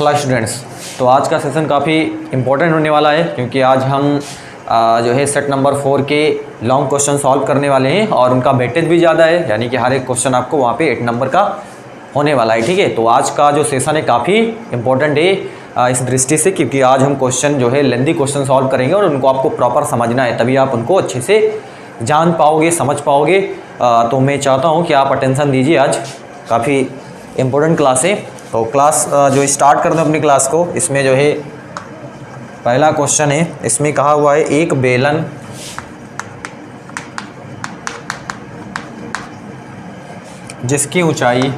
Hello students, तो आज का सेशन काफ़ी इम्पोर्टेंट होने वाला है क्योंकि आज हम जो है सेट नंबर 4 के लॉन्ग क्वेश्चन सॉल्व करने वाले हैं और उनका वेटेज भी ज़्यादा है, यानी कि हर एक क्वेश्चन आपको वहाँ पे 8 नंबर का होने वाला है। ठीक है, तो आज का जो सेशन है काफ़ी इम्पोर्टेंट है इस दृष्टि से, क्योंकि आज हम क्वेश्चन जो है लेंथी क्वेश्चन सॉल्व करेंगे और उनको आपको प्रॉपर समझना है, तभी आप उनको अच्छे से जान पाओगे, समझ पाओगे। तो मैं चाहता हूँ कि आप अटेंशन दीजिए, आज काफ़ी इम्पोर्टेंट क्लास है। तो क्लास जो स्टार्ट कर दें अपनी क्लास को, इसमें जो है पहला क्वेश्चन है, इसमें कहा हुआ है एक बेलन जिसकी ऊंचाई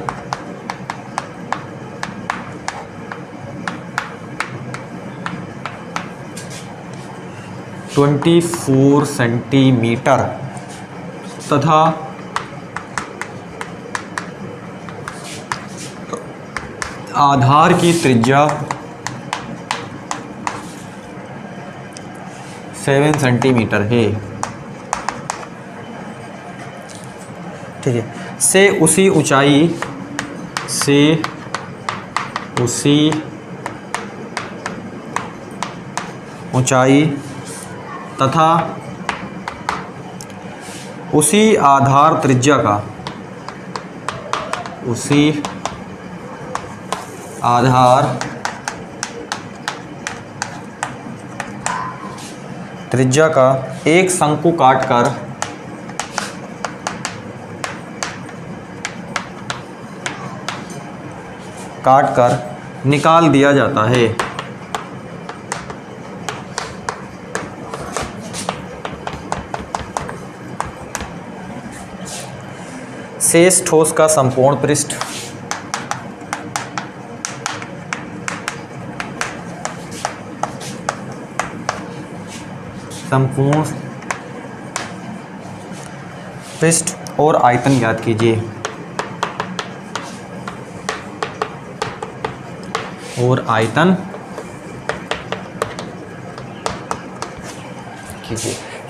24 सेंटीमीटर तथा आधार की त्रिज्या 7 सेंटीमीटर है। ठीक है, से उसी ऊंचाई तथा उसी आधार त्रिज्या का एक शंकु काटकर निकाल दिया जाता है। शेष ठोस का संपूर्ण पृष्ठ और आयतन ज्ञात कीजिए।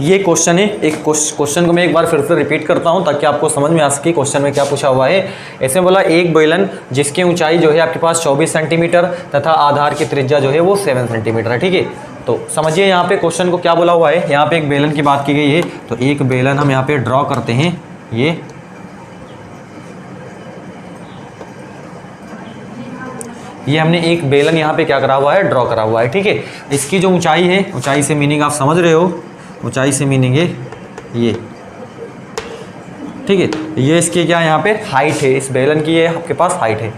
ये क्वेश्चन है। एक क्वेश्चन को मैं एक बार फिर से रिपीट करता हूं ताकि आपको समझ में आ सके क्वेश्चन में क्या पूछा हुआ है। ऐसे बोला एक बेलन जिसकी ऊंचाई जो है आपके पास 24 सेंटीमीटर तथा आधार की त्रिज्या जो है वो 7 सेंटीमीटर है। ठीक है, तो समझिए यहाँ पे क्वेश्चन को क्या बोला हुआ है। यहाँ पे एक बेलन की बात की गई है, तो एक बेलन हम यहाँ पे ड्रॉ करते हैं। ये हमने एक बेलन यहाँ पे क्या करा हुआ है, ड्रॉ करा हुआ है। ठीक है, इसकी जो ऊंचाई है, ऊंचाई से मीनिंग आप समझ रहे हो, ऊंचाई से मीनिंग है ये। ठीक है, ये इसकी क्या यहाँ पे हाइट है, इस बेलन की ये आपके पास हाइट है।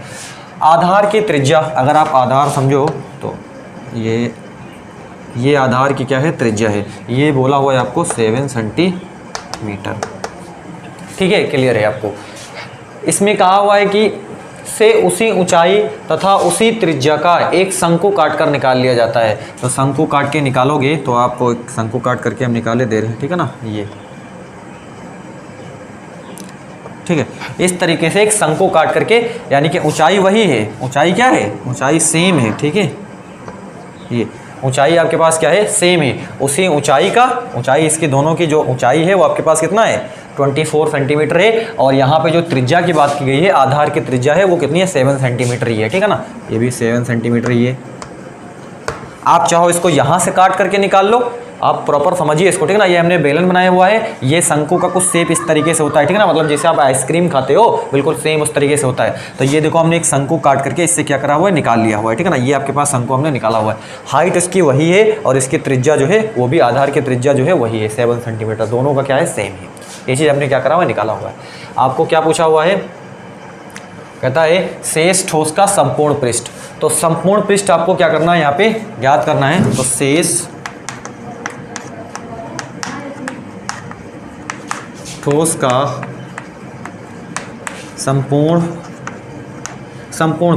आधार की त्रिज्या, अगर आप आधार समझो तो ये आधार की क्या है, त्रिज्या है। ये बोला हुआ है आपको 7 सेंटीमीटर। ठीक है, क्लियर है आपको। इसमें कहा हुआ है कि से उसी ऊंचाई तथा उसी त्रिज्या का एक शंकु काटकर निकाल लिया जाता है। तो शंकु काट के निकालोगे तो आपको एक शंकु काट करके हम निकाले दे रहे हैं। ठीक है ना, ये ठीक है, इस तरीके से एक शंकु काट करके, यानी कि ऊंचाई वही है, ऊंचाई क्या है, ऊंचाई सेम है। ठीक है, ये ऊंचाई आपके पास क्या है, सेम है। उसी ऊंचाई इसकी दोनों की जो ऊंचाई है वो आपके पास कितना है, 24 सेंटीमीटर है। और यहाँ पे जो त्रिज्या की बात की गई है, आधार की त्रिज्या है वो कितनी है, 7 सेंटीमीटर ही है। ठीक है ना, ये भी 7 सेंटीमीटर ही है। आप चाहो इसको यहाँ से काट करके निकाल लो, आप प्रॉपर समझिए इसको। ठीक है ना, ये हमने बेलन बनाया हुआ है। ये शंकु का कुछ शेप इस तरीके से होता है। ठीक है ना, मतलब जैसे आप आइसक्रीम खाते हो बिल्कुल सेम उस तरीके से होता है। तो ये देखो हमने एक शंकु काट करके इससे क्या करा हुआ है, निकाल लिया हुआ है। ठीक है ना, ये आपके पास शंकु हमने निकाला हुआ है। हाइट इसकी वही है और इसकी त्रिज्या जो है वो भी, आधार की त्रिज्या जो है वही है, 7 सेंटीमीटर। दोनों का क्या है, सेम है। ये चीज़ हमने क्या करा हुआ है, निकाला हुआ है। आपको क्या पूछा हुआ है, कहता है शेष ठोस का संपूर्ण पृष्ठ। तो संपूर्ण पृष्ठ आपको क्या करना है, यहाँ पे ज्ञात करना है। तो शेष ठोस का संपूर्ण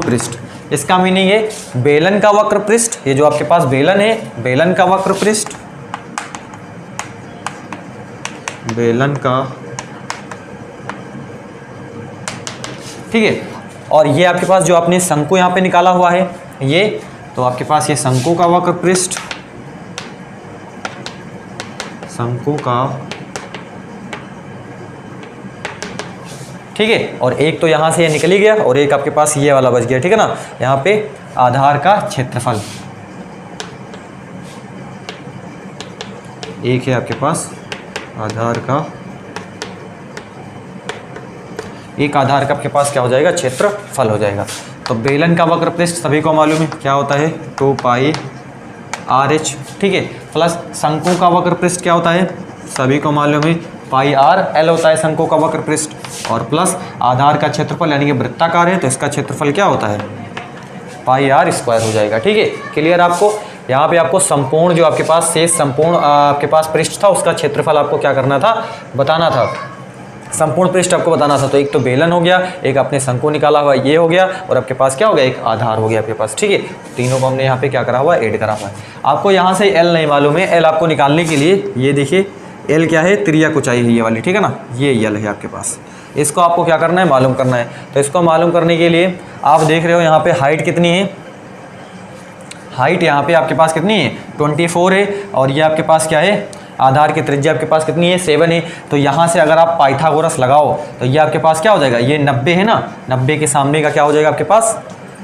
पृष्ठ, इसका मीनिंग है बेलन का वक्र पृष्ठ। ये जो आपके पास बेलन है, बेलन का वक्र पृष्ठ, बेलन का, ठीक है। और ये आपके पास जो आपने शंकु यहाँ पे निकाला हुआ है, ये तो आपके पास ये शंकु का वक्र पृष्ठ, शंकु का, ठीक है। और एक तो यहाँ से ये निकल ही गया और एक आपके पास ये वाला बच गया। ठीक है ना, यहाँ पे आधार का क्षेत्रफल, एक है आपके पास आधार का, एक आधार का आपके पास क्या हो जाएगा, क्षेत्रफल हो जाएगा। तो बेलन का वक्र पृष्ठ सभी को मालूम है क्या होता है, 2 पाई RH, ठीक है, प्लस शंकु का वक्र पृष्ठ क्या होता है, सभी को मालूम है पाई RL होता है शंकु का वक्र पृष्ठ, और प्लस आधार का क्षेत्रफल यानी कि वृत्ताकार है तो इसका क्षेत्रफल क्या होता है, पाई R² हो जाएगा। ठीक है, क्लियर आपको। यहाँ पे आपको संपूर्ण जो आपके पास शेष संपूर्ण आपके पास पृष्ठ था उसका क्षेत्रफल आपको क्या करना था, बताना था, संपूर्ण पृष्ठ आपको बताना था। तो एक तो बेलन हो गया, एक आपने शंकु निकाला हुआ ये हो गया, और आपके पास क्या हो गया, एक आधार हो गया आपके पास। ठीक है, तीनों को हमने यहाँ पे क्या करा हुआ, ऐड करा हुआ है। आपको यहाँ से L नहीं मालूम है, L आपको निकालने के लिए ये देखिए L क्या है, तिर्यक ऊंचाई है ये वाली, ठीक है ना, ये L है आपके पास, इसको आपको क्या करना है, मालूम करना है। तो इसको मालूम करने के लिए आप देख रहे हो यहाँ पे हाइट कितनी है, हाइट यहाँ पे आपके पास कितनी है, 24 है, और ये आपके पास क्या है, आधार की त्रिज्या आपके पास कितनी है, 7 है। तो यहाँ से अगर आप पाइथागोरस लगाओ तो ये आपके पास क्या हो जाएगा, ये 90 है ना, 90 के सामने का क्या हो जाएगा आपके पास,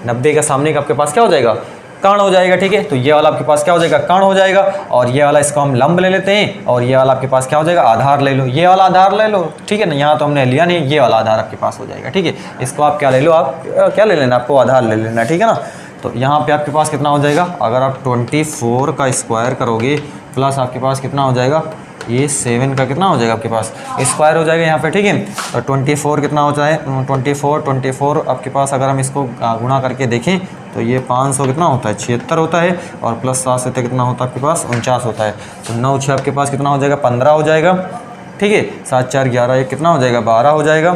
90 का सामने का आपके पास क्या हो जाएगा, कर्ण हो जाएगा। ठीक है, तो ये वाला आपके पास क्या हो जाएगा, कर्ण हो जाएगा, और ये वाला इसको हम लंब ले लेते हैं, और ये वाला आपके पास क्या हो जाएगा, आधार ले लो, ये वाला आधार ले लो। ठीक है ना, यहाँ तो हमने लिया नहीं, ये वाला आधार आपके पास हो जाएगा। ठीक है, इसको आप क्या ले लो, आप क्या ले लेना, आपको आधार ले लेना, ठीक है ना। तो यहाँ पे आपके पास कितना हो जाएगा, अगर आप 24 का स्क्वायर करोगे प्लस आपके पास कितना हो जाएगा, ये 7 का कितना हो जाएगा आपके पास, स्क्वायर हो जाएगा यहाँ पे। ठीक है, तो 24 कितना होता है, 24 आपके पास अगर हम इसको गुणा करके देखें तो ये 500 कितना होता है, 76 होता है, और प्लस 7 से कितना होता है आपके पास, 49 होता है। तो 9 6 आपके पास कितना हो जाएगा, 15 हो जाएगा। ठीक है, 7 4 11 एक कितना हो जाएगा, 12 हो जाएगा,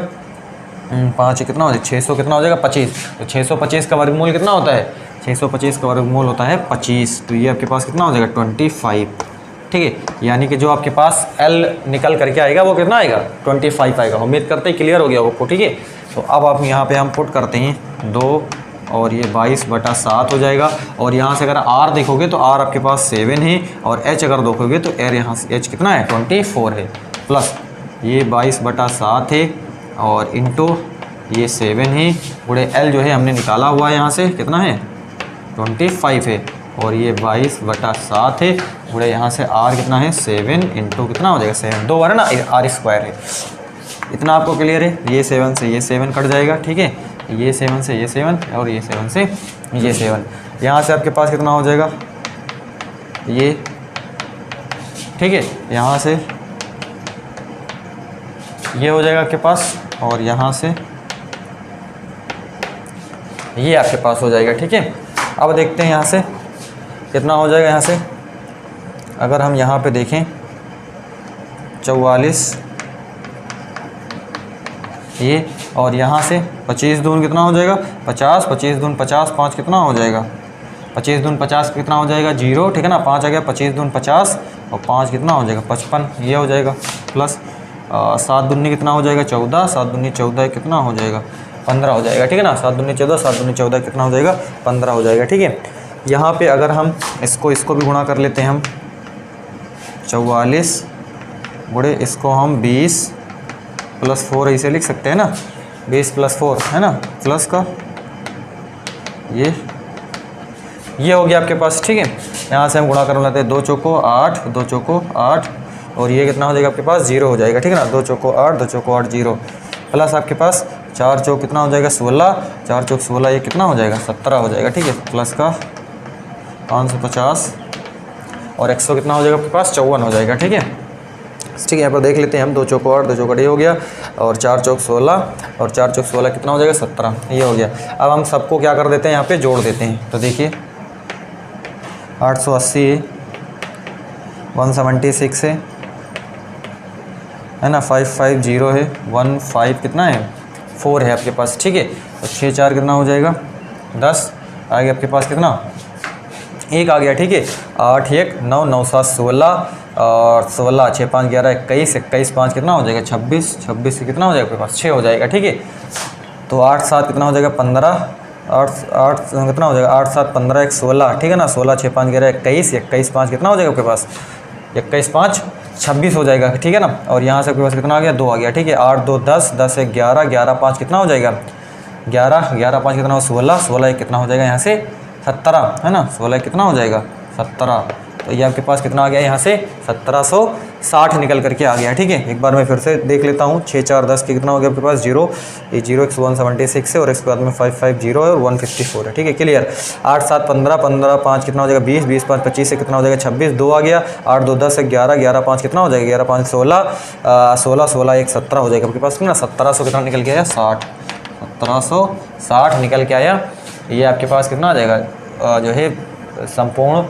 5 कितना हो जाएगा, 600 कितना हो जाएगा, 25। तो 625 का वर्गमूल कितना होता है, 625 का वर्गमूल होता है 25। तो ये आपके पास कितना हो जाएगा, 25। ठीक है, यानी कि जो आपके पास L निकल करके आएगा वो कितना आएगा, 25 आएगा। उम्मीद करते हैं क्लियर हो गया आपको। ठीक है, तो अब आप यहाँ पे हम पुट करते हैं 2, और ये 22/7 हो जाएगा। और यहाँ से अगर R देखोगे तो R आपके पास 7 है, और H अगर देखोगे तो यहाँ से H कितना है, 24 है, प्लस ये 22/7 है, और इंटू ये 7 है, पूरे L जो है हमने निकाला हुआ है यहाँ से कितना है, 25 है, और ये 22/7 है, पूरे यहाँ से R कितना है, 7 इंटू कितना हो जाएगा, 7 2 बार है ना, R² है। इतना आपको क्लियर है। ये 7 से ये 7 कट जाएगा। ठीक है, ये 7 से ये 7, और ये 7 से ये 7, यहाँ से आपके पास कितना हो जाएगा, ये, ठीक है, यहाँ से ये हो जाएगा आपके पास, और यहाँ से ये आपके पास हो जाएगा। ठीक है, अब देखते हैं यहाँ से कितना हो जाएगा। यहाँ से अगर हम यहाँ पे देखें 44 ये, और यहाँ से 25 दून कितना हो जाएगा, 50, 25 दून 50, 5 कितना हो जाएगा, 25 दून 50 कितना हो जाएगा, 0। ठीक है ना, 5 आ गया, 25 दून 50, और 5 कितना हो जाएगा, 55 ये हो जाएगा, प्लस 7 दूनी कितना हो जाएगा, 14, 7 दूनी 14 कितना हो जाएगा, 15 हो जाएगा। ठीक है ना, 7 दूनी 14, 7 दूनी 14 कितना हो जाएगा, 15 हो जाएगा। ठीक है, यहाँ पे अगर हम इसको भी गुणा कर लेते हैं हम, 44 गुणे इसको हम 20 + 4 ऐसे लिख सकते हैं ना, 20 + 4 है ना, प्लस का ये हो गया आपके पास। ठीक है, यहाँ से हम गुणा कर लेते हैं, 2 चौको 8, 2 चौको 8, और ये कितना हो जाएगा आपके पास, 0 हो जाएगा। ठीक है ना, 2 चौको 8, 2 चौको 8 0, प्लस आपके पास 4 चौक कितना हो जाएगा, 16, 4 चौक 16 ये कितना हो जाएगा, 17 हो जाएगा। ठीक है, प्लस का 550, और 100 कितना हो जाएगा आपके पास, 54 हो जाएगा। ठीक है, ठीक है, यहाँ पर देख लेते हैं हम, 2 चौको 8, 2 चौको 8 हो गया, और 4 चौक 16, और 4 चौक 16 कितना हो जाएगा, 17 ये हो गया। अब हम सबको क्या कर देते हैं, यहाँ पे जोड़ देते हैं। तो देखिए 880 है, 176 है ना, 550 है, 15 कितना है, 4 है आपके पास। ठीक है, तो 6 4 कितना हो जाएगा, 10 आ गया आपके पास, कितना 1 आ गया। ठीक है, 8 1 9 9 7 16, और 16 6 5 11 21, 21 5 कितना हो जाएगा, 26, 26 से कितना हो जाएगा आपके पास, 6 हो जाएगा। ठीक है, तो 8 7 कितना हो जाएगा, 15, 8 कितना हो जाएगा, 8 7 15 1 16। ठीक है ना, 16 6 5 11 21, 21 5 कितना हो जाएगा आपके पास, 21 5 26 हो जाएगा। ठीक है ना, और यहाँ से आपके पास कितना आ गया, 2 आ गया। ठीक है, 8 2 10, 10 1 11, 11 5 कितना हो जाएगा, 11 11 5 कितना हो, 16, 16 1 कितना हो जाएगा यहाँ से 17 है ना, 16 कितना हो जाएगा 17। तो ये आपके पास कितना आ गया यहाँ से 1760 निकल करके आ गया। ठीक है, एक बार मैं फिर से देख लेता हूँ। 6 4 10 के कितना हो गया आपके पास 0, ये 0 x 176 है और इसके बाद में 550 है और 154 है। ठीक है, क्लियर। 8 7 15, 15 5 कितना हो जाएगा 20, 20 5 25 से कितना हो जाएगा 26, 2 आ गया। 8 2 10 11, 11 5 कितना हो जाएगा 11 5 16, 16 16 1 17 हो जाएगा आपके पास ना। 1700 कितना निकल के आया 60, 1760 निकल के आया। ये आपके पास कितना आ जाएगा जो है संपूर्ण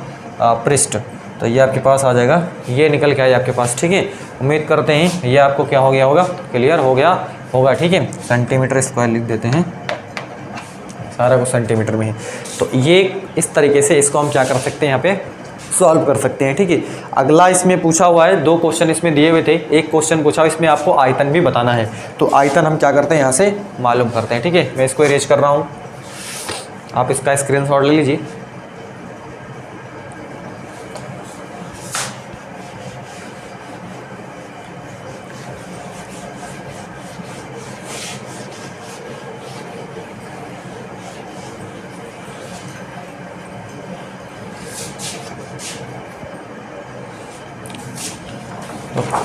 पृष्ठ, तो ये आपके पास आ जाएगा, ये निकल के आया आपके पास। ठीक है, उम्मीद करते हैं ये आपको क्या हो गया होगा, क्लियर हो गया होगा। ठीक है, सेंटीमीटर स्क्वायर लिख देते हैं, सारा कुछ सेंटीमीटर में है। तो ये इस तरीके से इसको हम क्या कर सकते हैं, यहाँ पे सॉल्व कर सकते हैं। ठीक है, अगला इसमें पूछा हुआ है, 2 क्वेश्चन इसमें दिए हुए थे। एक क्वेश्चन पूछा इसमें आपको आयतन भी बताना है, तो आयतन हम क्या करते हैं यहाँ से मालूम करते हैं। ठीक है, मैं इसको इरेज कर रहा हूँ, आप इसका स्क्रीनशॉट ले लीजिए।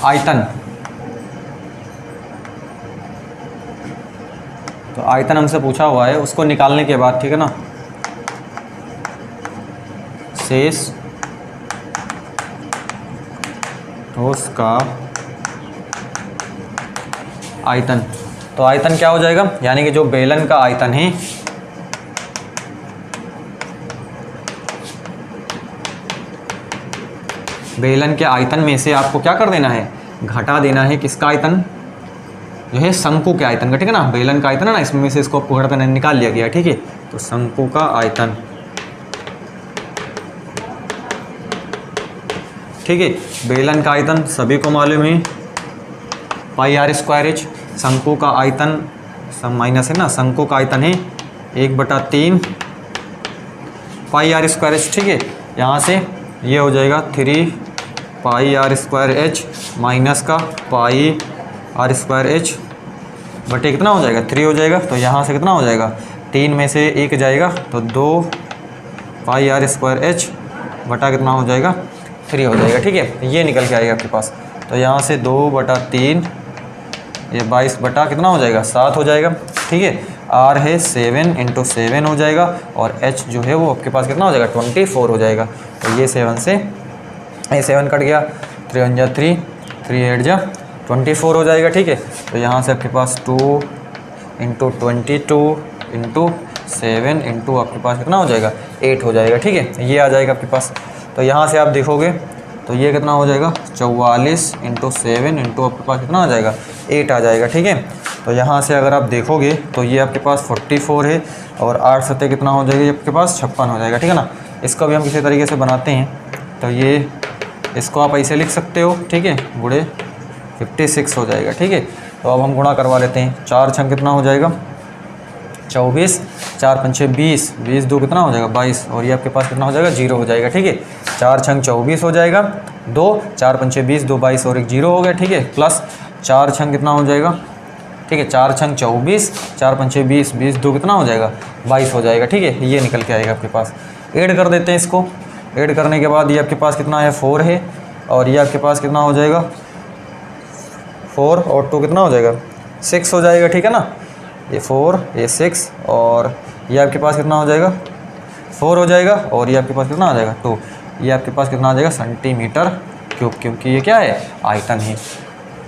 आयतन, तो आयतन हमसे पूछा हुआ है, उसको निकालने के बाद ठीक है ना, शेष ठोस का आयतन। तो आयतन क्या हो जाएगा, यानी कि जो बेलन का आयतन है, बेलन के आयतन में से आपको क्या कर देना है, घटा देना है किसका आयतन, जो है शंकु के आयतन का। ठीक है ना, बेलन का आयतन है ना, इसमें से इसको आपको घटा देना, निकाल लिया गया। ठीक है, तो शंकु का आयतन। ठीक है, बेलन का आयतन सभी को मालूम है, पाई आर स्क्वायर एच। शंकु का आयतन माइनस है ना, शंकु का आयतन है 1/3 पाई आर स्क्वायर एच। ठीक है, यहाँ से ये हो जाएगा 3 पाई आर स्क्वायर एच माइनस का पाई आर स्क्वायर एच बटे कितना हो जाएगा 3 हो जाएगा। तो यहाँ से कितना हो जाएगा, 3 में से 1 जाएगा, तो 2 पाई आर स्क्वायर एच बटा कितना हो जाएगा 3 हो जाएगा। ठीक है, ये निकल के आएगा आपके पास। तो यहाँ से 2/3, ये 22 बटा कितना हो जाएगा 7 हो जाएगा। ठीक है, आर है 7 × 7 हो जाएगा, और एच जो है वो आपके पास कितना हो जाएगा 24 हो जाएगा। तो ये 7 से ये 7 कट गया, 3 × 3, 3 8 जा 24 हो जाएगा। ठीक है, तो यहाँ से आपके पास 2 × 22 × 7 × आपके पास कितना हो जाएगा 8 हो जाएगा। ठीक है, ये आ जाएगा आपके पास। तो यहाँ से आप देखोगे तो ये कितना हो जाएगा 44 × 7 × आपके पास कितना आ जाएगा 8 आ जाएगा। ठीक है, तो यहाँ से अगर आप देखोगे तो ये आपके पास 44 है, और 8 सतह कितना हो जाएगा, ये आपके पास 56 हो जाएगा। ठीक है ना, इसको भी हम किसी तरीके से बनाते हैं, तो ये इसको आप ऐसे लिख सकते हो। ठीक है, गुणे 56 हो जाएगा। ठीक है, तो अब हम गुणा करवा लेते हैं। 4 छंग कितना हो जाएगा 24, 4 पंचे 20, 20 2 कितना हो जाएगा 22, और ये आपके पास कितना हो जाएगा 0 हो जाएगा। ठीक है, 4 छंग 24 हो जाएगा, 2 4 पंचे 20, 2 22 और 1 0 हो गया। ठीक है, प्लस 4 छंग कितना हो जाएगा, ठीक है 4 छंग 24, 4 पंचे 20, 20 2 कितना हो जाएगा 22 हो जाएगा। ठीक है, ये निकल के आएगा आपके पास। ऐड कर देते हैं इसको, ऐड करने के बाद ये आपके पास कितना है 4 है, और ये आपके पास कितना हो जाएगा 4 और 2 कितना हो जाएगा 6 हो जाएगा। ठीक है ना, ये 4 ये 6, और ये आपके पास कितना हो जाएगा 4 हो जाएगा, और ये आपके पास कितना आ जाएगा 2, ये आपके पास कितना आ जाएगा सेंटीमीटर क्यूब, क्योंकि ये क्या है आयतन है।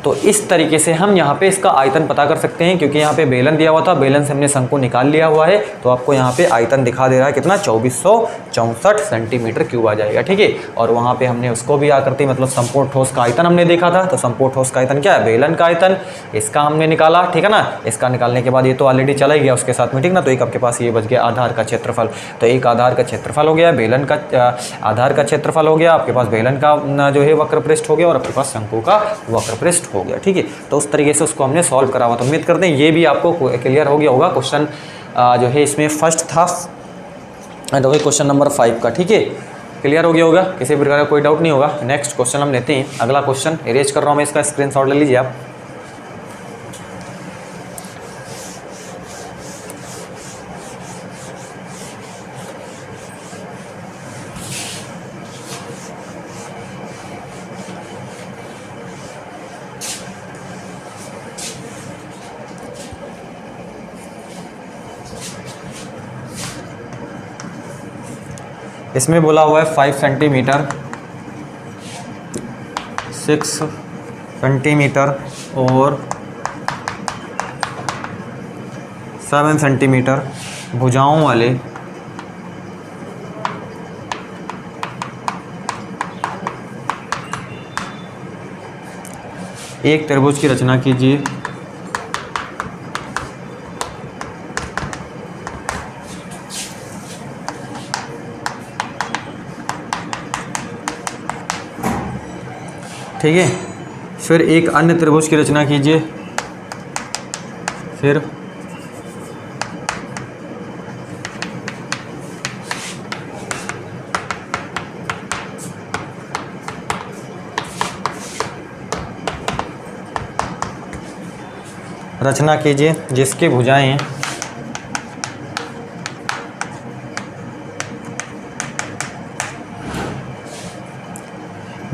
तो इस तरीके से हम यहाँ पे इसका आयतन पता कर सकते हैं, क्योंकि यहाँ पे बेलन दिया हुआ था, बेलन से हमने शंकु निकाल लिया हुआ है, तो आपको यहाँ पे आयतन दिखा दे रहा है कितना 2464 सेंटीमीटर क्यूब आ जाएगा। ठीक है, और वहाँ पे हमने उसको भी आकृति मतलब संपूर्ण ठोस का आयतन हमने देखा था। तो संपूर्ण ठोस का आयतन क्या है, बेलन का आयतन, इसका हमने निकाला। ठीक है ना, इसका निकालने के बाद ये तो ऑलरेडी चला ही गया उसके साथ में। ठीक ना, तो एक आपके पास ये बच गया आधार का क्षेत्रफल। तो एक आधार का क्षेत्रफल हो गया, बेलन का आधार का क्षेत्रफल हो गया, आपके पास बेलन का जो है वक्र पृष्ठ हो गया, और आपके पास शंकु का वक्र पृष्ठ हो गया। ठीक है, तो उस तरीके से उसको हमने सॉल्व करा हुआ। तो उम्मीद करते हैं ये भी आपको क्लियर हो गया होगा। क्वेश्चन जो है इसमें फर्स्ट था जो है क्वेश्चन नंबर 5 का। ठीक है, क्लियर हो गया होगा, किसी प्रकार का कोई डाउट नहीं होगा। नेक्स्ट क्वेश्चन हम लेते हैं। अगला क्वेश्चन इरेज कर रहा हूँ मैं, इसका स्क्रीनशॉट ले लीजिए आप। इसमें बोला हुआ है 5 सेंटीमीटर, 6 सेंटीमीटर और 7 सेंटीमीटर भुजाओं वाले एक त्रिभुज की रचना कीजिए। ठीक है, फिर एक अन्य त्रिभुज की रचना कीजिए। फिर रचना कीजिए जिसकी भुजाएं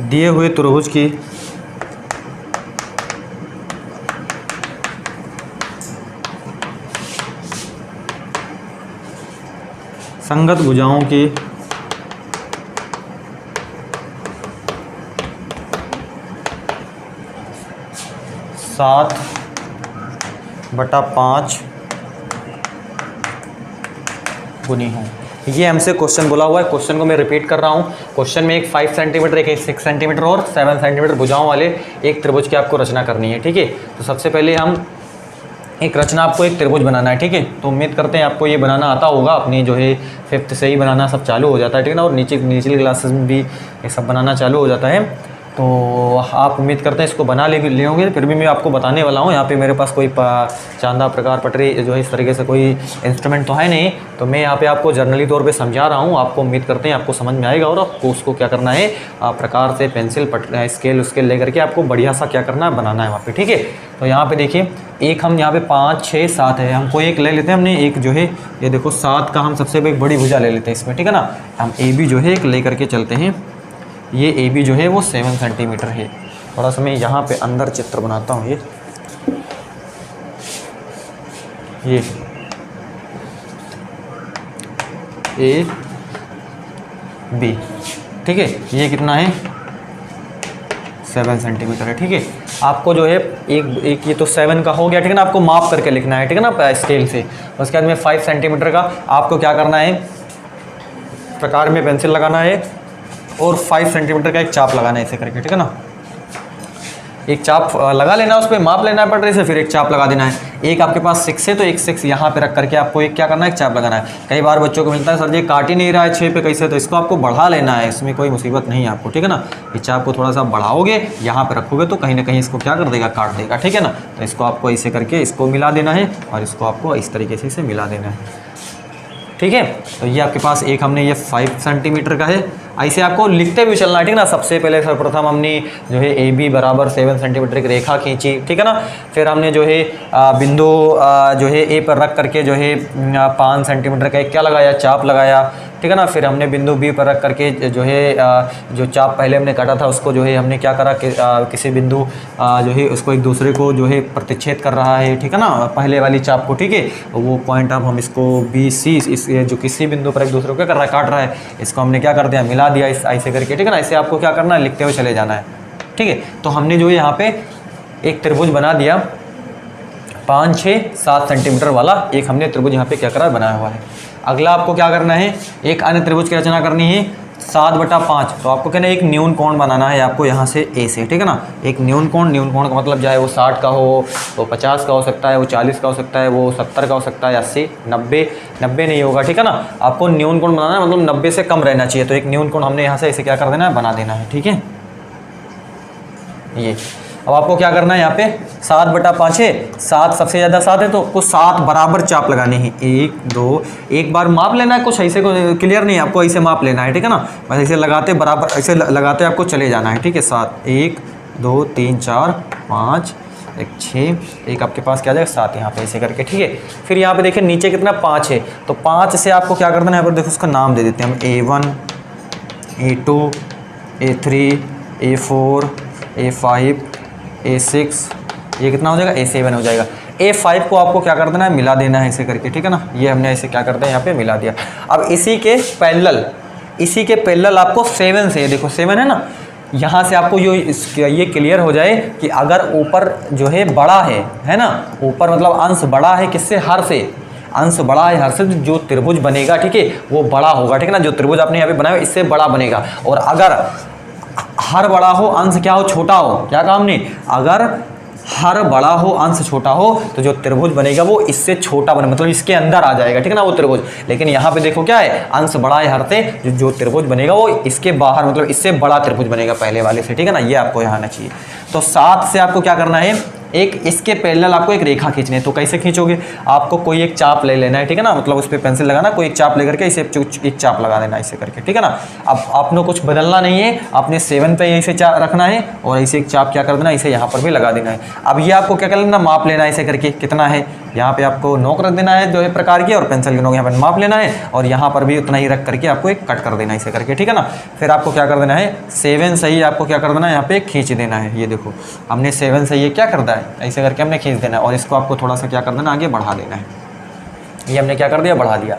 दिए हुए त्रिभुज की संगत भुजाओं की सात बटा 5 गुनी हो। ये हमसे क्वेश्चन बोला हुआ है। क्वेश्चन को मैं रिपीट कर रहा हूँ। क्वेश्चन में एक 5 सेंटीमीटर, एक 6 सेंटीमीटर और 7 सेंटीमीटर भुजाओं वाले एक त्रिभुज की आपको रचना करनी है। ठीक है, तो सबसे पहले हम एक रचना, आपको एक त्रिभुज बनाना है। ठीक है, तो उम्मीद करते हैं आपको ये बनाना आता होगा। अपनी जो है 5th से ही बनाना सब चालू हो जाता है। ठीक है ना, और निचली क्लासेस में भी ये सब बनाना चालू हो जाता है। तो आप उम्मीद करते हैं इसको बना ले होंगे। फिर भी मैं आपको बताने वाला हूँ। यहाँ पे मेरे पास कोई चांदा, प्रकार, पटरी जो है इस तरीके से कोई इंस्ट्रूमेंट तो है नहीं, तो मैं यहाँ पे आपको जर्नली तौर पे समझा रहा हूँ। आपको उम्मीद करते हैं आपको समझ में आएगा और आपको उसको क्या करना है, प्रकार से पेंसिल, स्केल लेकर के आपको बढ़िया सा क्या करना है, बनाना है वहाँ पर। ठीक है, तो यहाँ पर देखिए, एक हम यहाँ पे 5, 6, 7 है, हमको एक ले लेते हैं। हमने एक जो है ये देखो 7 का हम सबसे बड़ी भुजा ले लेते हैं इसमें। ठीक है ना, हम ए बी जो है एक ले करके चलते हैं। ये ए बी जो है वो 7 सेंटीमीटर है। थोड़ा सा मैं यहाँ पे अंदर चित्र बनाता हूँ। ये ए बी, ठीक है, ये कितना है, 7 सेंटीमीटर है। ठीक है, आपको जो है एक ये तो 7 का हो गया। ठीक है ना, आपको माप करके लिखना है। ठीक है ना, स्केल से। उसके बाद में 5 सेंटीमीटर का आपको क्या करना है, प्रकार में पेंसिल लगाना है और 5 सेंटीमीटर का एक चाप लगाना है ऐसे करके। ठीक है ना, एक चाप लगा लेना, उस पर माप लेना है पटरी से, फिर एक चाप लगा देना है। एक आपके पास 6 है तो एक 6 यहाँ पे रख करके आपको एक क्या करना है, एक चाप लगाना है। कई बार बच्चों को मिलता है सर जी काट ही नहीं रहा है 6 पे कैसे, तो इसको आपको बढ़ा लेना है, इसमें कोई मुसीबत नहीं है आपको। ठीक है ना, इस चाप को थोड़ा सा बढ़ाओगे, यहाँ पे रखोगे तो कहीं ना कहीं इसको क्या कर देगा, काट देगा। ठीक है ना, तो इसको आपको ऐसे करके इसको मिला देना है और इसको आपको इस तरीके से इसे मिला देना है। ठीक है, तो ये आपके पास एक हमने ये 5 सेंटीमीटर का है। ऐसे आपको लिखते हुए चलना है। ठीक है ना, सबसे पहले सर्वप्रथम हमने जो है ए बी बराबर 7 सेंटीमीटर की रेखा खींची। ठीक है ना, फिर हमने जो है बिंदु जो है ए पर रख करके जो है 5 सेंटीमीटर का एक क्या लगाया, चाप लगाया। ठीक है ना, फिर हमने बिंदु बी पर रख करके जो है जो चाप पहले हमने काटा था उसको जो है हमने क्या करा कि किसी बिंदु जो है उसको एक दूसरे को जो है प्रतिच्छेद कर रहा है। ठीक है ना, पहले वाली चाप को। ठीक है, वो पॉइंट अब हम इसको बी सी, इस जो किसी बिंदु पर एक दूसरे को क्या कर रहा है, काट रहा है, इसको हमने क्या कर दिया, मिला दिया इस ऐसे करके। ठीक है ना, ऐसे आपको क्या करना है, लिखते हुए चले जाना है। ठीक है, तो हमने जो यहाँ पे एक त्रिभुज बना दिया 5, 6, 7 सेंटीमीटर वाला एक हमने त्रिभुज यहाँ पे क्या करा, बनाया हुआ है। अगला आपको क्या करना है, एक अन्य त्रिभुज की रचना करनी है 7/5। तो आपको कहना है एक न्यून कोण बनाना है आपको यहाँ से ए से। ठीक है ना, एक न्यून कोण का मतलब चाहे वो 60 का हो, वो 50 का हो सकता है, वो 40 का हो सकता है, वो 70 का हो सकता है, 80, 90 नहीं होगा। ठीक है ना, आपको न्यून कोण बनाना है, मतलब 90 से कम रहना चाहिए। तो एक न्यून कोण हमने यहाँ से ऐसे क्या कर देना है, बना देना है। ठीक है, ये अब आपको क्या करना है, यहाँ पे 7/5 है, 7 सबसे ज़्यादा 7 है, तो आपको 7 बराबर चाप लगाने हैं। 1, 2, एक बार माप लेना है, कुछ ऐसे को क्लियर नहीं है, आपको ऐसे माप लेना है। ठीक है ना, बस ऐसे लगाते बराबर, ऐसे लगाते आपको चले जाना है। ठीक है, 7, 1, 2, 3, 4, 5, 6, एक आपके पास क्या आ जाएगा 7 यहाँ पे ऐसे करके। ठीक है, फिर यहाँ पे देखिए नीचे कितना 5 है, तो 5 से आपको क्या करना है, यहाँ पर देखो उसका नाम दे देते हैं हम, A1, A2, A3, A4, A5, A6, ये कितना हो जाएगा, A7 हो जाएगा। A5 को आपको क्या कर देना है, मिला देना है ऐसे करके, ठीक है ना। ये हमने ऐसे क्या करते हैं यहाँ पे मिला दिया। अब इसी के पैरेलल आपको 7 से, देखो 7 है ना, यहाँ से आपको ये क्लियर हो जाए कि अगर ऊपर जो है बड़ा है ना, ऊपर मतलब अंश बड़ा है किससे, हर से, अंश बड़ा है हर से, जो त्रिभुज बनेगा, ठीक है, वो बड़ा होगा, ठीक है ना। जो त्रिभुज आपने यहाँ पे बनाया इससे बड़ा बनेगा। और अगर हर बड़ा हो अंश क्या हो, छोटा हो, क्या कहा हमने, अगर हर बड़ा हो अंश छोटा हो तो जो त्रिभुज बनेगा वो इससे छोटा बने, मतलब इसके अंदर आ जाएगा, ठीक है ना, वो त्रिभुज। लेकिन यहाँ पे देखो क्या है, अंश बड़ा है हर से, जो त्रिभुज बनेगा वो इसके बाहर, मतलब इससे बड़ा त्रिभुज बनेगा पहले वाले से, ठीक है ना। ये आपको यहाँ आना चाहिए। तो 7 से आपको क्या करना है, एक इसके पैरेलल आपको एक रेखा खींचनी है। तो कैसे खींचोगे, आपको कोई एक चाप ले लेना है, ठीक है ना, मतलब उस पर पेंसिल लगाना, कोई एक चाप लेकर के इसे एक चाप लगा देना ऐसे करके, ठीक है ना। अब आपने कुछ बदलना नहीं है, आपने 7 पे ऐसे चाप रखना है और ऐसे एक चाप क्या कर देना, इसे यहाँ पर भी लगा देना है। अब ये आपको क्या कर लेना, माप लेना है ऐसे करके, कितना है, यहाँ पे आपको नोक रख देना है जो है प्रकार की, और पेंसिल की नोक यहाँ पर माप लेना है, और यहाँ पर भी उतना ही रख करके आपको एक कट कर देना है ऐसे करके, ठीक है ना। फिर आपको क्या कर देना है, 7 से ही आपको क्या कर देना है, यहाँ पे खींच देना है। ये देखो हमने 7 से ये क्या करता है, ऐसे करके हमने खींच देना है, और इसको आपको थोड़ा सा क्या कर देना, आगे बढ़ा देना है। ये हमने क्या कर दिया, बढ़ा दिया।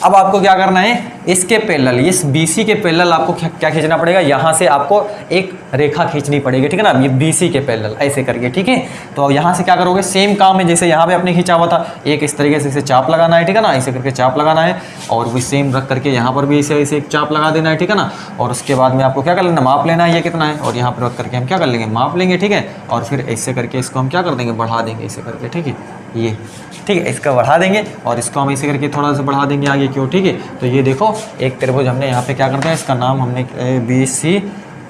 अब आपको क्या करना है, इसके पैरेलल, इस BC के पैरेलल आपको क्या खींचना पड़ेगा, यहाँ से आपको एक रेखा खींचनी पड़ेगी, ठीक है ना, ये BC के पैरेलल ऐसे करके, ठीक है। तो यहाँ से क्या करोगे, सेम काम है जैसे यहाँ पे आपने खींचा हुआ था, एक इस तरीके से इसे चाप लगाना है, ठीक है ना, ऐसे करके चाप लगाना है, और भी सेम रख करके यहाँ पर भी ऐसे एक चाप लगा देना है, ठीक है ना। और उसके बाद में आपको क्या कर लेना, माप लेना है ये कितना है, और यहाँ पर रख करके हम क्या कर लेंगे, माप लेंगे, ठीक है। और फिर ऐसे करके इसको हम क्या कर देंगे, बढ़ा देंगे ऐसे करके, ठीक है, ये ठीक है, इसका बढ़ा देंगे, और इसको हम ऐसे करके थोड़ा सा बढ़ा देंगे आगे, क्यों, ठीक है। तो ये देखो एक त्रिभुज हमने यहाँ पे क्या करते हैं, इसका नाम हमने ABC,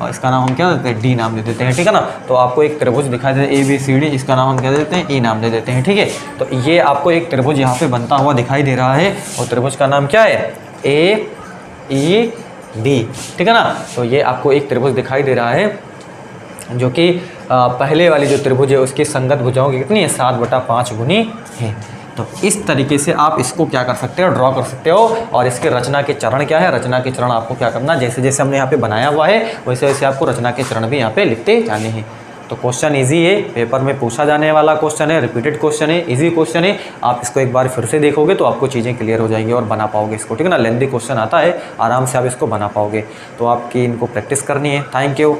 और इसका नाम हम क्या देते हैं, D नाम दे देते हैं, ठीक है ना। तो आपको एक त्रिभुज दिखाई देता है ABCD, इसका नाम हम क्या देते हैं, E नाम दे देते हैं, ठीक है। तो ये आपको एक त्रिभुज यहाँ पे बनता हुआ दिखाई दे रहा है, और त्रिभुज का नाम क्या है, AED, ठीक है ना। तो ये आपको एक त्रिभुज दिखाई दे रहा है जो कि पहले वाली जो त्रिभुज है उसकी संगत भुजाओं की कितनी है, 7/5 गुनी है। तो इस तरीके से आप इसको क्या कर सकते हो, ड्रॉ कर सकते हो। और इसके रचना के चरण क्या है, रचना के चरण आपको क्या करना, जैसे जैसे हमने यहाँ पे बनाया हुआ है वैसे वैसे आपको रचना के चरण भी यहाँ पे लिखते जाने हैं। तो क्वेश्चन इजी है, पेपर में पूछा जाने वाला क्वेश्चन है, रिपीटेड क्वेश्चन है, इजी क्वेश्चन है। आप इसको एक बार फिर से देखोगे तो आपको चीज़ें क्लियर हो जाएंगी और बना पाओगे इसको, ठीक है ना। लेंथी क्वेश्चन आता है, आराम से आप इसको बना पाओगे। तो आपकी इनको प्रैक्टिस करनी है। Thank you.